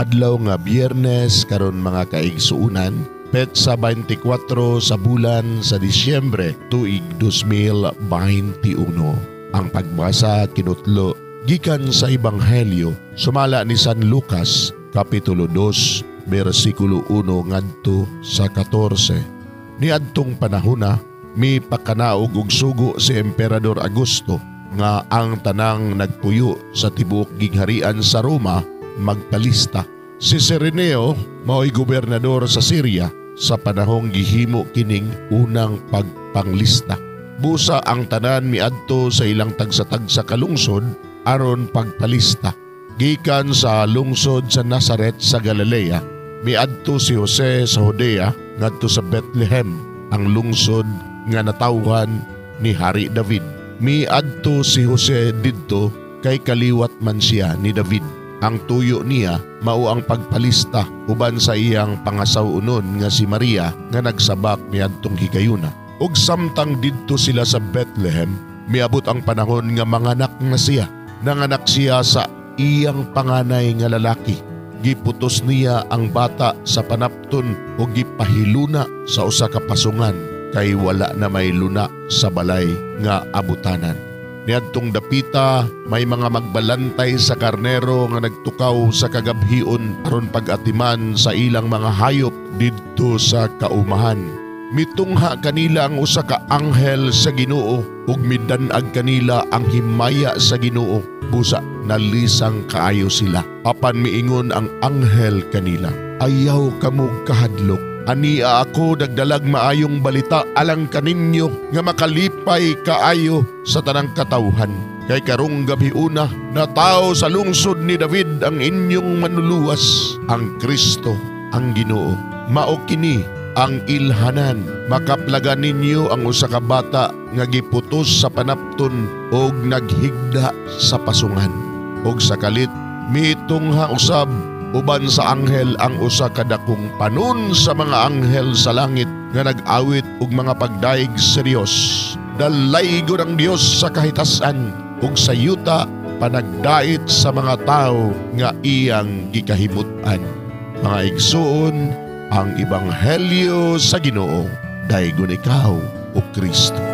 adlaw nga Biyernes karon mga kaigsuunan, petsa 24 sa bulan sa Disyembre tuig 2021. Ang pagbasa kinutlo gikan sa Ebanghelyo sumala ni San Lucas kapitulo 2 bersikulo 1 ngadto sa 14. Niadtong panahona mi pakanaog og sugo si Emperador Augusto nga ang tanang nagpuyo sa tibuok gingharian sa Roma magpalista. Si Cireneo mao'y gobernador sa Syria sa panahong gihimo kining unang pagpanglista. Busa ang tanan miadto sa ilang tagsa-tagsa ka lungsod aron pagpalista. Gikan sa lungsod sa Nazaret sa Galilea, miadto si Jose sa Judea ngadto sa Bethlehem, ang lungsod nga natawhan ni Hari David. Miadto si Jose didto kay kaliwat man siya ni David. Ang tuyo niya mao ang pagpalista uban sa iyang pangasawunon nga si Maria nga nagsabak miadtong higayuna. Ug samtang didto sila sa Bethlehem, miabot ang panahon nga manganak na siya. Nanganak siya sa iyang panganay nga lalaki. Giputos niya ang bata sa panapton o gipahiluna sa usa ka pasungan kay wala na may luna sa balay nga abutanan. Niadtong dapita may mga magbalantay sa karnero nga nagtukaw sa kagabhion aron pag-atiman sa ilang mga hayop didto sa kaumahan. Mitungha kanila ang usa ka anghel sa Ginoo ug midan-ag kanila ang himaya sa Ginoo. Busa nalisang kaayo sila. Apan miingon ang anghel kanila, ayaw kamo kahadlok. Ania ako nagdalag maayong balita alang kaninyo nga makalipay kaayo sa tanang katawhan. Kay karong gabiuna natawo sa lungsod ni David ang inyong manluluwas, ang Kristo, ang Ginoo. Mao kini ang ilhanan, makaplagan ninyo ang usa ka bata nga giputos sa panapton og naghigda sa pasungan. Og sa kalit mitungha usab uban sa anghel ang usa ka dakong panon sa mga anghel sa langit nga nag-awit og mga pagdaig sa Dios. Dalaygo ng Dios sa kahitasan ug sa yuta panagdait sa mga tao nga iyang gikahimutan. Mga igsoon, ang Ebanghelyo sa Ginoo, daygon ikaw o Kristo.